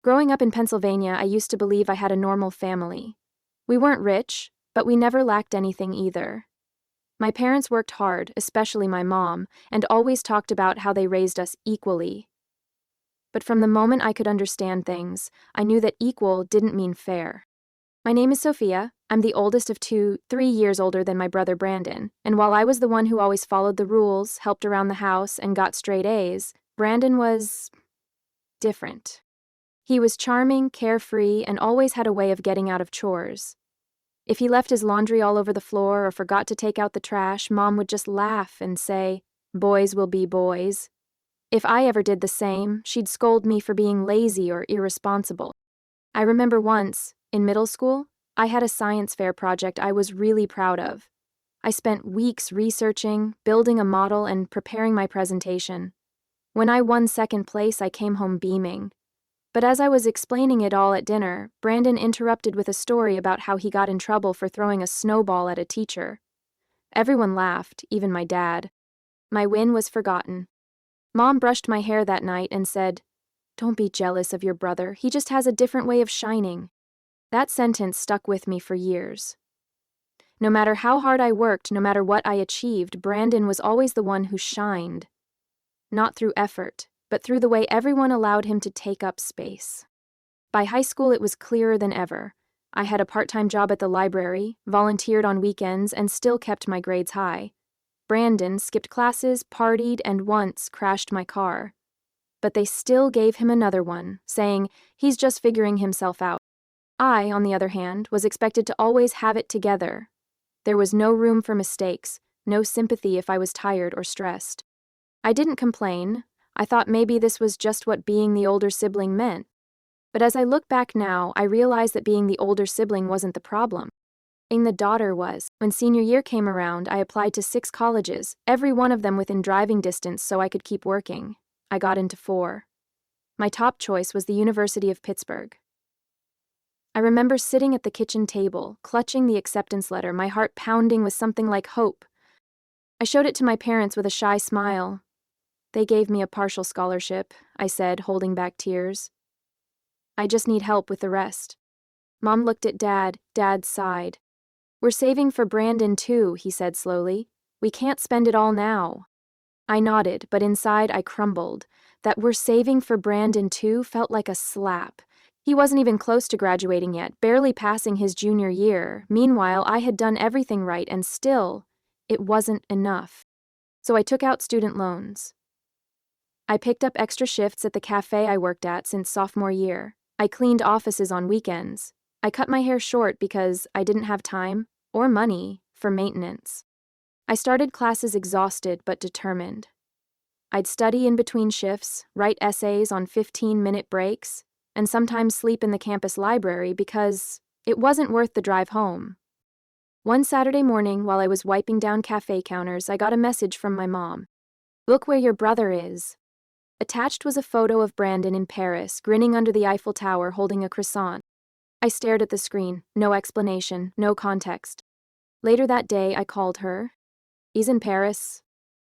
Growing up in Pennsylvania, I used to believe I had a normal family. We weren't rich, but we never lacked anything either. My parents worked hard, especially my mom, and always talked about how they raised us equally. But from the moment I could understand things, I knew that equal didn't mean fair. My name is Sophia. I'm the oldest of two, 3 years older than my brother Brandon, and while I was the one who always followed the rules, helped around the house, and got straight A's, Brandon was different. He was charming, carefree, and always had a way of getting out of chores. If he left his laundry all over the floor or forgot to take out the trash, Mom would just laugh and say, "Boys will be boys." If I ever did the same, she'd scold me for being lazy or irresponsible. I remember once, in middle school, I had a science fair project I was really proud of. I spent weeks researching, building a model, and preparing my presentation. When I won second place, I came home beaming. But as I was explaining it all at dinner, Brandon interrupted with a story about how he got in trouble for throwing a snowball at a teacher. Everyone laughed, even my dad. My win was forgotten. Mom brushed my hair that night and said, "Don't be jealous of your brother, he just has a different way of shining." That sentence stuck with me for years. No matter how hard I worked, no matter what I achieved, Brandon was always the one who shined. Not through effort, but through the way everyone allowed him to take up space. By high school, it was clearer than ever. I had a part-time job at the library, volunteered on weekends, and still kept my grades high. Brandon skipped classes, partied, and once crashed my car. But they still gave him another one, saying, "He's just figuring himself out." I, on the other hand, was expected to always have it together. There was no room for mistakes, no sympathy if I was tired or stressed. I didn't complain. I thought maybe this was just what being the older sibling meant. But as I look back now, I realize that being the older sibling wasn't the problem. Being the daughter was. When senior year came around, I applied to 6 colleges, every one of them within driving distance so I could keep working. I got into 4. My top choice was the University of Pittsburgh. I remember sitting at the kitchen table, clutching the acceptance letter, my heart pounding with something like hope. I showed it to my parents with a shy smile. "They gave me a partial scholarship," I said, holding back tears. "I just need help with the rest." Mom looked at Dad. Dad sighed. "We're saving for Brandon too," he said slowly. "We can't spend it all now." I nodded, but inside I crumbled. That "we're saving for Brandon too" felt like a slap. He wasn't even close to graduating yet, barely passing his junior year. Meanwhile, I had done everything right, and still, it wasn't enough. So I took out student loans. I picked up extra shifts at the cafe I worked at since sophomore year. I cleaned offices on weekends. I cut my hair short because I didn't have time, or money, for maintenance. I started classes exhausted but determined. I'd study in between shifts, write essays on 15-minute breaks, and sometimes sleep in the campus library because it wasn't worth the drive home. One Saturday morning, while I was wiping down cafe counters, I got a message from my mom. "Look where your brother is." Attached was a photo of Brandon in Paris, grinning under the Eiffel Tower holding a croissant. I stared at the screen, no explanation, no context. Later that day, I called her. "He's in Paris."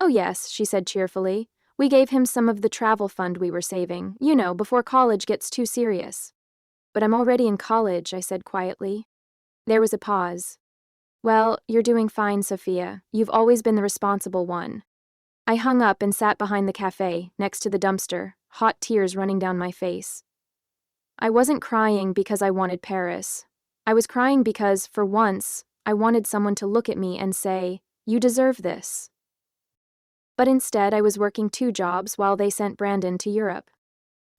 "Oh yes," she said cheerfully. "We gave him some of the travel fund we were saving, before college gets too serious." "But I'm already in college," I said quietly. There was a pause. "Well, you're doing fine, Sophia. You've always been the responsible one." I hung up and sat behind the cafe, next to the dumpster, hot tears running down my face. I wasn't crying because I wanted Paris. I was crying because, for once, I wanted someone to look at me and say, "You deserve this." But instead, I was working 2 jobs while they sent Brandon to Europe.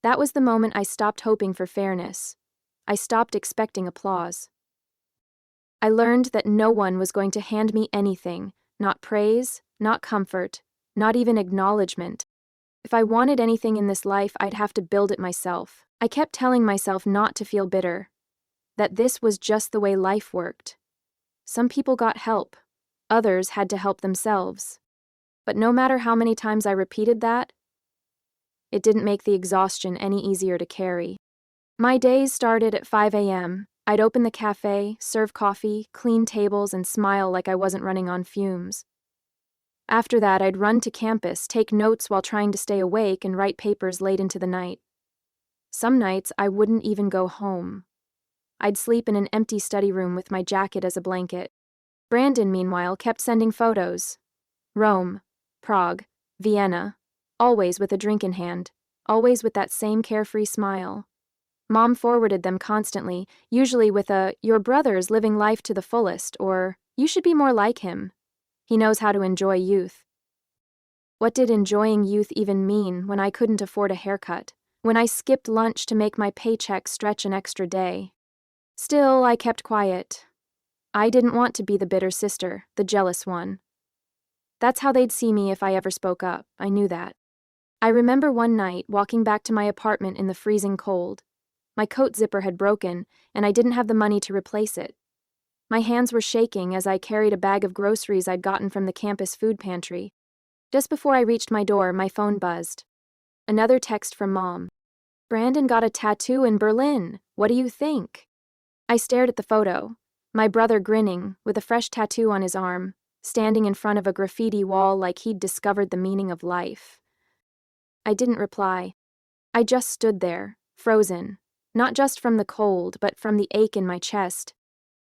That was the moment I stopped hoping for fairness. I stopped expecting applause. I learned that no one was going to hand me anything, not praise, not comfort, not even acknowledgement. If I wanted anything in this life, I'd have to build it myself. I kept telling myself not to feel bitter, that this was just the way life worked. Some people got help, others had to help themselves. But no matter how many times I repeated that, it didn't make the exhaustion any easier to carry. My days started at 5 a.m. I'd open the cafe, serve coffee, clean tables, and smile like I wasn't running on fumes. After that, I'd run to campus, take notes while trying to stay awake, and write papers late into the night. Some nights I wouldn't even go home. I'd sleep in an empty study room with my jacket as a blanket. Brandon, meanwhile, kept sending photos. Rome, Prague, Vienna, always with a drink in hand, always with that same carefree smile. Mom forwarded them constantly, usually with a, "Your brother's living life to the fullest," or, "You should be more like him. He knows how to enjoy youth." What did enjoying youth even mean when I couldn't afford a haircut, when I skipped lunch to make my paycheck stretch an extra day? Still, I kept quiet. I didn't want to be the bitter sister, the jealous one. That's how they'd see me if I ever spoke up, I knew that. I remember one night walking back to my apartment in the freezing cold. My coat zipper had broken, and I didn't have the money to replace it. My hands were shaking as I carried a bag of groceries I'd gotten from the campus food pantry. Just before I reached my door, my phone buzzed. Another text from Mom. "Brandon got a tattoo in Berlin. What do you think?" I stared at the photo. My brother grinning, with a fresh tattoo on his arm, standing in front of a graffiti wall like he'd discovered the meaning of life. I didn't reply. I just stood there, frozen, not just from the cold, but from the ache in my chest.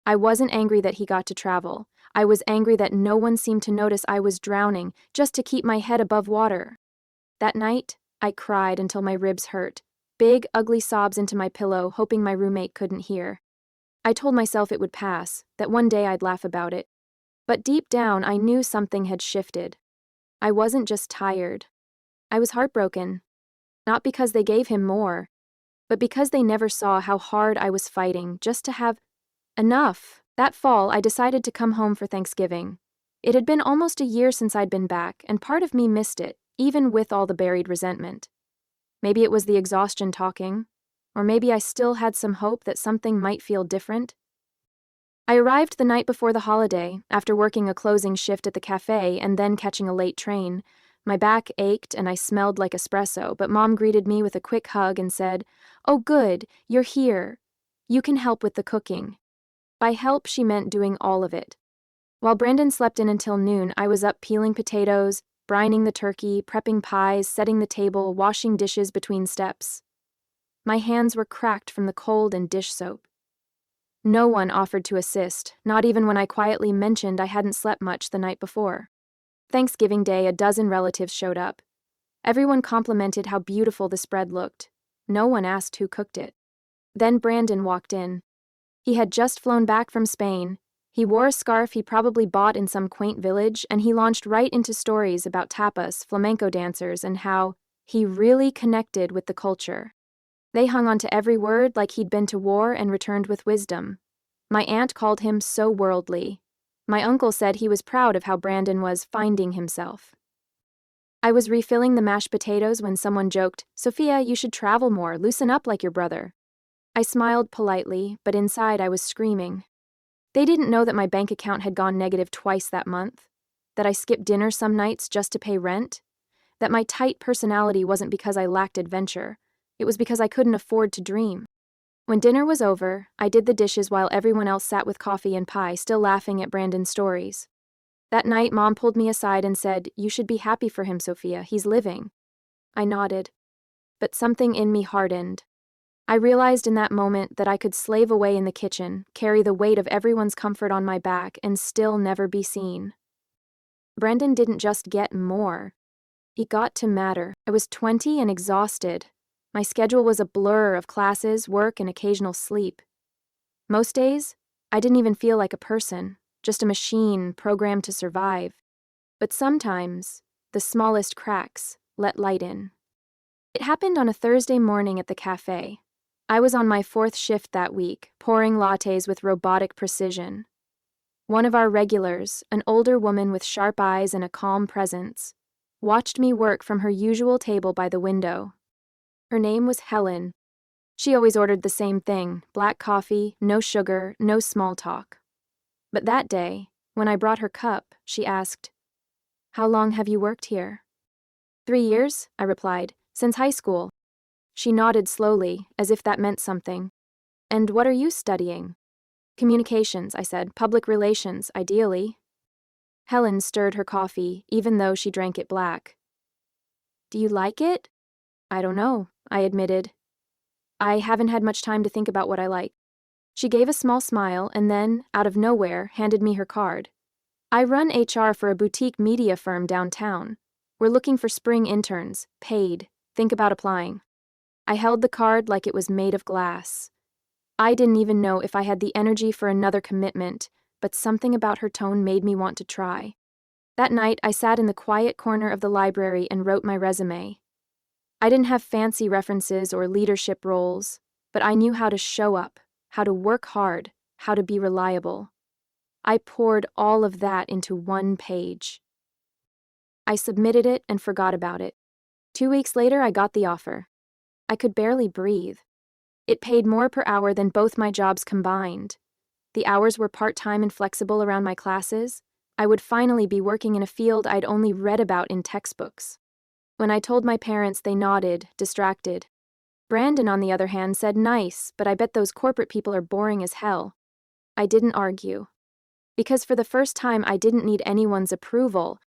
I wasn't angry that he got to travel. I was angry that no one seemed to notice I was drowning, just to keep my head above water. That night, I cried until my ribs hurt, big, ugly sobs into my pillow, hoping my roommate couldn't hear. I told myself it would pass, that one day I'd laugh about it. But deep down, I knew something had shifted. I wasn't just tired. I was heartbroken. Not because they gave him more, but because they never saw how hard I was fighting just to have enough. That fall, I decided to come home for Thanksgiving. It had been almost a year since I'd been back, and part of me missed it, even with all the buried resentment. Maybe it was the exhaustion talking, or maybe I still had some hope that something might feel different. I arrived the night before the holiday, after working a closing shift at the cafe and then catching a late train. My back ached and I smelled like espresso, but Mom greeted me with a quick hug and said, "Oh good, you're here. You can help with the cooking." By help, she meant doing all of it. While Brandon slept in until noon, I was up peeling potatoes, brining the turkey, prepping pies, setting the table, washing dishes between steps. My hands were cracked from the cold and dish soap. No one offered to assist, not even when I quietly mentioned I hadn't slept much the night before. Thanksgiving Day, a dozen relatives showed up. Everyone complimented how beautiful the spread looked. No one asked who cooked it. Then Brandon walked in. He had just flown back from Spain. He wore a scarf he probably bought in some quaint village, and he launched right into stories about tapas, flamenco dancers, and how he really connected with the culture. They hung on to every word like he'd been to war and returned with wisdom. My aunt called him so worldly. My uncle said he was proud of how Brandon was finding himself. I was refilling the mashed potatoes when someone joked, "Sophia, you should travel more, loosen up like your brother." I smiled politely, but inside I was screaming. They didn't know that my bank account had gone negative twice that month, that I skipped dinner some nights just to pay rent, that my tight personality wasn't because I lacked adventure, it was because I couldn't afford to dream. When dinner was over, I did the dishes while everyone else sat with coffee and pie, still laughing at Brandon's stories. That night, Mom pulled me aside and said, "You should be happy for him, Sophia, he's living." I nodded, but something in me hardened. I realized in that moment that I could slave away in the kitchen, carry the weight of everyone's comfort on my back, and still never be seen. Brandon didn't just get more. He got to matter. I was 20 and exhausted. My schedule was a blur of classes, work, and occasional sleep. Most days, I didn't even feel like a person, just a machine programmed to survive. But sometimes, the smallest cracks let light in. It happened on a Thursday morning at the cafe. I was on my 4th shift that week, pouring lattes with robotic precision. One of our regulars, an older woman with sharp eyes and a calm presence, watched me work from her usual table by the window. Her name was Helen. She always ordered the same thing, black coffee, no sugar, no small talk. But that day, when I brought her cup, she asked, "How long have you worked here?" 3 years, I replied, "since high school." She nodded slowly, as if that meant something. "And what are you studying?" "Communications," I said, "public relations, ideally." Helen stirred her coffee, even though she drank it black. "Do you like it?" "I don't know," I admitted. I haven't had much time to think about what I like. She gave a small smile and then, out of nowhere, handed me her card. I run HR for a boutique media firm downtown. We're looking for spring interns, paid. Think about applying. I held the card like it was made of glass. I didn't even know if I had the energy for another commitment, but something about her tone made me want to try. That night, I sat in the quiet corner of the library and wrote my resume. I didn't have fancy references or leadership roles, but I knew how to show up, how to work hard, how to be reliable. I poured all of that into one page. I submitted it and forgot about it. 2 weeks later, I got the offer. I could barely breathe. It paid more per hour than both my jobs combined. The hours were part-time and flexible around my classes. I would finally be working in a field I'd only read about in textbooks. When I told my parents, they nodded, distracted. Brandon, on the other hand, said nice, but I bet those corporate people are boring as hell. I didn't argue. Because for the first time, I didn't need anyone's approval.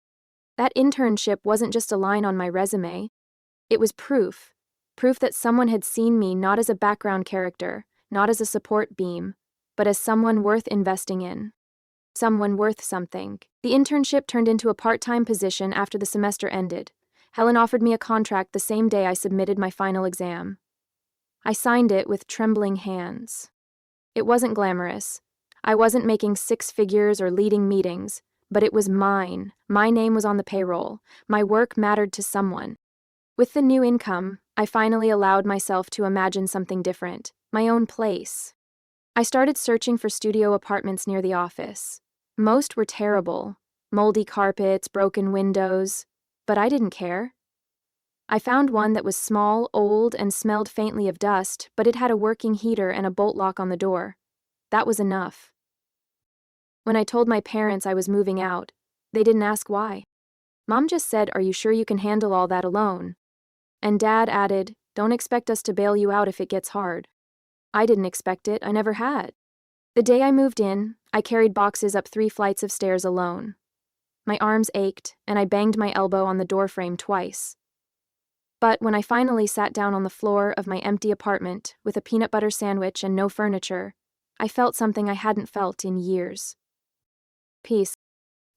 That internship wasn't just a line on my resume. It was proof. Proof that someone had seen me not as a background character, not as a support beam, but as someone worth investing in. Someone worth something. The internship turned into a part-time position after the semester ended. Helen offered me a contract the same day I submitted my final exam. I signed it with trembling hands. It wasn't glamorous. I wasn't making 6 figures or leading meetings, but it was mine. My name was on the payroll. My work mattered to someone. With the new income, I finally allowed myself to imagine something different, my own place. I started searching for studio apartments near the office. Most were terrible, moldy carpets, broken windows, but I didn't care. I found one that was small, old, and smelled faintly of dust, but it had a working heater and a bolt lock on the door. That was enough. When I told my parents I was moving out, they didn't ask why. Mom just said, "Are you sure you can handle all that alone?" And Dad added, "Don't expect us to bail you out if it gets hard." I didn't expect it, I never had. The day I moved in, I carried boxes up 3 flights of stairs alone. My arms ached, and I banged my elbow on the doorframe twice. But when I finally sat down on the floor of my empty apartment with a peanut butter sandwich and no furniture, I felt something I hadn't felt in years. Peace.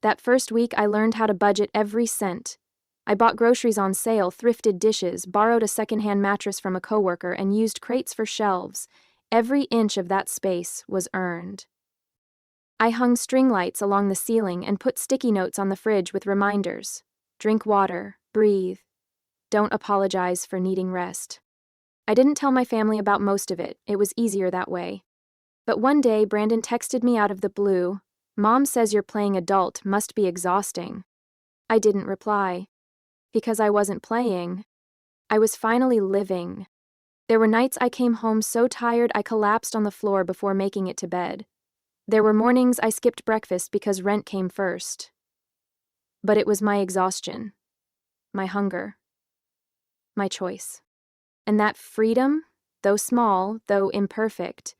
That first week, I learned how to budget every cent. I bought groceries on sale, thrifted dishes, borrowed a secondhand mattress from a coworker, and used crates for shelves. Every inch of that space was earned. I hung string lights along the ceiling and put sticky notes on the fridge with reminders. Drink water, breathe. Don't apologize for needing rest. I didn't tell my family about most of it. It was easier that way. But one day, Brandon texted me out of the blue. "Mom says you're playing adult, must be exhausting." I didn't reply. Because I wasn't playing. I was finally living. There were nights I came home so tired I collapsed on the floor before making it to bed. There were mornings I skipped breakfast because rent came first. But it was my exhaustion, my hunger, my choice. And that freedom, though small, though imperfect,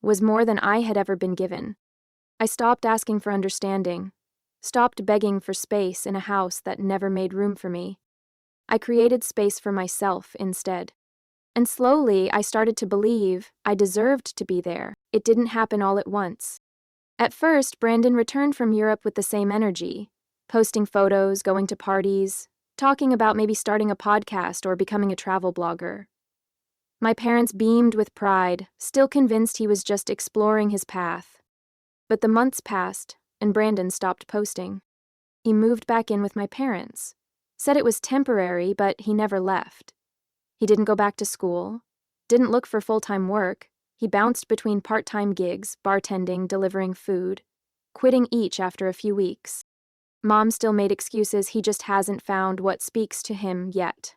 was more than I had ever been given. I stopped asking for understanding, stopped begging for space in a house that never made room for me. I created space for myself instead. And slowly, I started to believe I deserved to be there. It didn't happen all at once. At first, Brandon returned from Europe with the same energy, posting photos, going to parties, talking about maybe starting a podcast or becoming a travel blogger. My parents beamed with pride, still convinced he was just exploring his path. But the months passed, and Brandon stopped posting. He moved back in with my parents, said it was temporary, but he never left. He didn't go back to school, didn't look for full-time work. He bounced between part-time gigs, bartending, delivering food, quitting each after a few weeks. Mom still made excuses, he just hasn't found what speaks to him yet.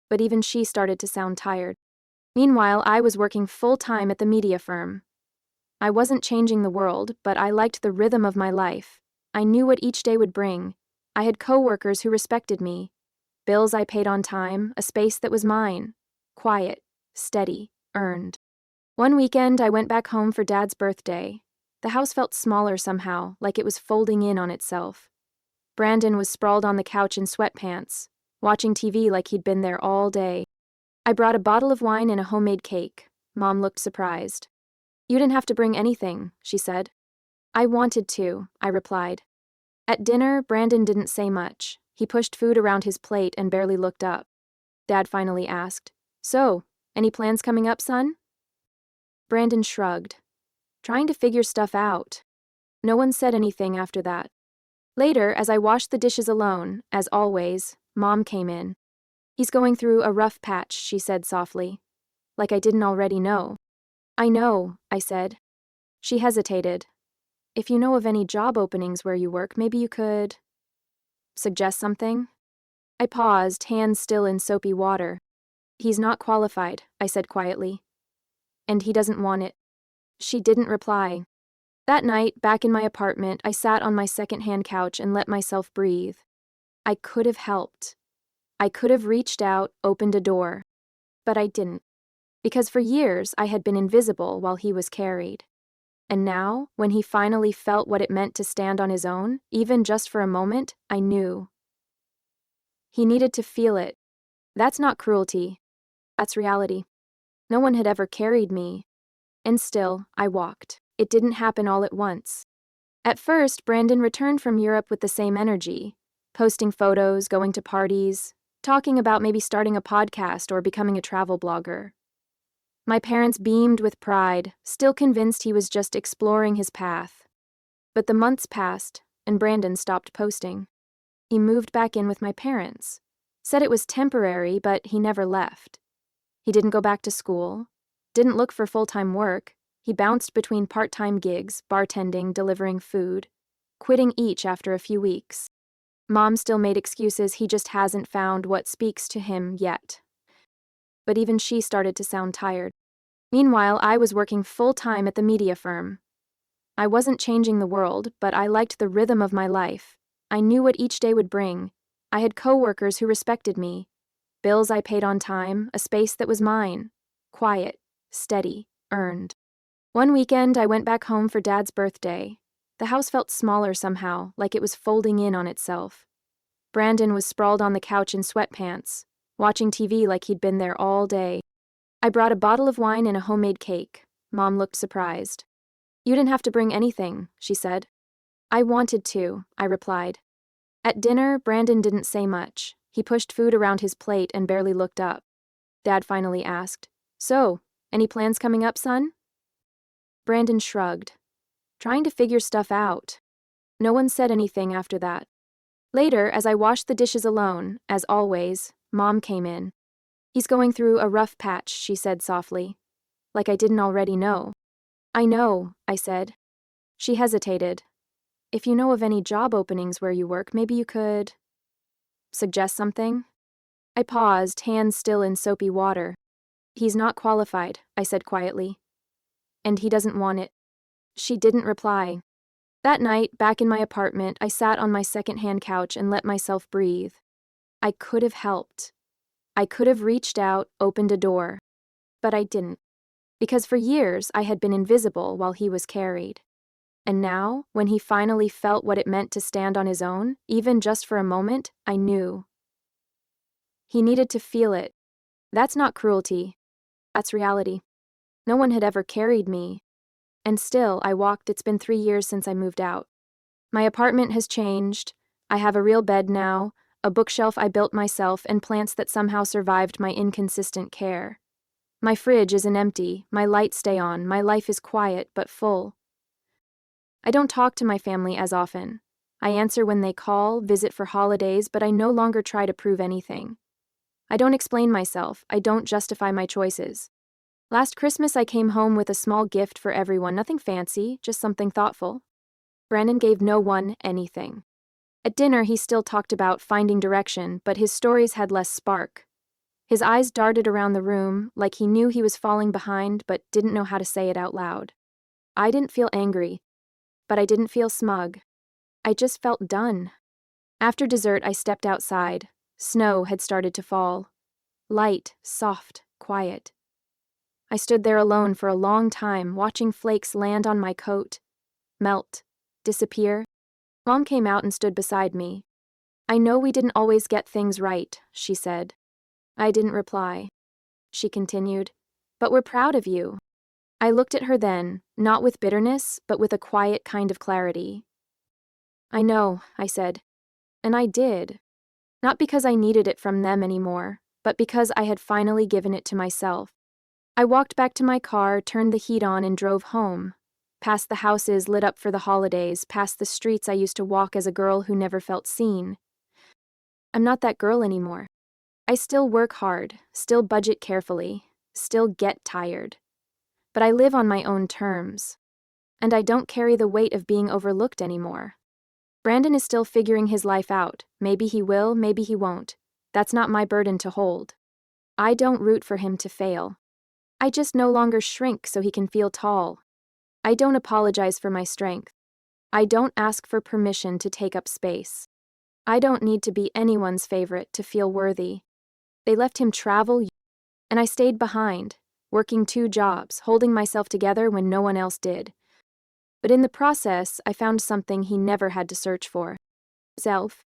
But even she started to sound tired. Meanwhile, I was working full-time at the media firm. I wasn't changing the world, but I liked the rhythm of my life. I knew what each day would bring. I had coworkers who respected me, bills I paid on time, a space that was mine, quiet, steady, earned. One weekend, I went back home for Dad's birthday. The house felt smaller somehow, like it was folding in on itself. Brandon was sprawled on the couch in sweatpants, watching TV like he'd been there all day. I brought a bottle of wine and a homemade cake. Mom looked surprised. You didn't have to bring anything, she said. I wanted to, I replied. At dinner, Brandon didn't say much. He pushed food around his plate and barely looked up. Dad finally asked, So, any plans coming up, son? Brandon shrugged, trying to figure stuff out. No one said anything after that. Later, as I washed the dishes alone, as always, Mom came in. He's going through a rough patch, she said softly. Like I didn't already know. I know, I said. She hesitated. If you know of any job openings where you work, maybe you could suggest something? I paused, hands still in soapy water. He's not qualified, I said quietly. And he doesn't want it. She didn't reply. That night, back in my apartment, I sat on my second-hand couch and let myself breathe. I could have helped. I could have reached out, opened a door. But I didn't. Because for years, I had been invisible while he was carried. And now, when he finally felt what it meant to stand on his own, even just for a moment, I knew. He needed to feel it. That's not cruelty. That's reality. No one had ever carried me. And still, I walked. It didn't happen all at once. At first, Brandon returned from Europe with the same energy, posting photos, going to parties, talking about maybe starting a podcast or becoming a travel blogger. My parents beamed with pride, still convinced he was just exploring his path. But the months passed, and Brandon stopped posting. He moved back in with my parents, said it was temporary, but he never left. He didn't go back to school, didn't look for full-time work. He bounced between part-time gigs, bartending, delivering food, quitting each after a few weeks. Mom still made excuses, he just hasn't found what speaks to him yet. But even she started to sound tired. Meanwhile, I was working full-time at the media firm. I wasn't changing the world, but I liked the rhythm of my life. I knew what each day would bring. I had coworkers who respected me, bills I paid on time, a space that was mine, quiet, steady, earned. One weekend, I went back home for Dad's birthday. The house felt smaller somehow, like it was folding in on itself. Brandon was sprawled on the couch in sweatpants, watching TV like he'd been there all day. I brought a bottle of wine and a homemade cake. Mom looked surprised. You didn't have to bring anything, she said. I wanted to, I replied. At dinner, Brandon didn't say much. He pushed food around his plate and barely looked up. Dad finally asked, So, any plans coming up, son? Brandon shrugged, trying to figure stuff out. No one said anything after that. Later, as I washed the dishes alone, as always, Mom came in. He's going through a rough patch, she said softly. Like I didn't already know. I know, I said. She hesitated. If you know of any job openings where you work, maybe you could suggest something? I paused, hands still in soapy water. He's not qualified, I said quietly. And he doesn't want it. She didn't reply. That night, back in my apartment, I sat on my second-hand couch and let myself breathe. I could have helped. I could have reached out, opened a door. But I didn't. Because for years, I had been invisible while he was carried. And now, when he finally felt what it meant to stand on his own, even just for a moment, I knew. He needed to feel it. That's not cruelty. That's reality. No one had ever carried me. And still, I walked. It's been 3 years since I moved out. My apartment has changed. I have a real bed now, a bookshelf I built myself, and plants that somehow survived my inconsistent care. My fridge isn't empty, my lights stay on, my life is quiet but full. I don't talk to my family as often. I answer when they call, visit for holidays, but I no longer try to prove anything. I don't explain myself, I don't justify my choices. Last Christmas, I came home with a small gift for everyone, nothing fancy, just something thoughtful. Brandon gave no one anything. At dinner, he still talked about finding direction, but his stories had less spark. His eyes darted around the room, like he knew he was falling behind, but didn't know how to say it out loud. I didn't feel angry, but I didn't feel smug. I just felt done. After dessert, I stepped outside. Snow had started to fall. Light, soft, quiet. I stood there alone for a long time, watching flakes land on my coat, melt, disappear. Mom came out and stood beside me. I know we didn't always get things right, she said. I didn't reply. she continued. But we're proud of you. I looked at her then, not with bitterness, but with a quiet kind of clarity. I know, I said. And I did. Not because I needed it from them anymore, but because I had finally given it to myself. I walked back to my car, turned the heat on, and drove home. Past the houses lit up for the holidays, past the streets I used to walk as a girl who never felt seen. I'm not that girl anymore. I still work hard, still budget carefully, still get tired. But I live on my own terms. And I don't carry the weight of being overlooked anymore. Brandon is still figuring his life out. Maybe he will, maybe he won't. That's not my burden to hold. I don't root for him to fail. I just no longer shrink so he can feel tall. I don't apologize for my strength. I don't ask for permission to take up space. I don't need to be anyone's favorite to feel worthy. They left him travel, and I stayed behind, working 2 jobs, holding myself together when no one else did. But in the process, I found something he never had to search for. Self.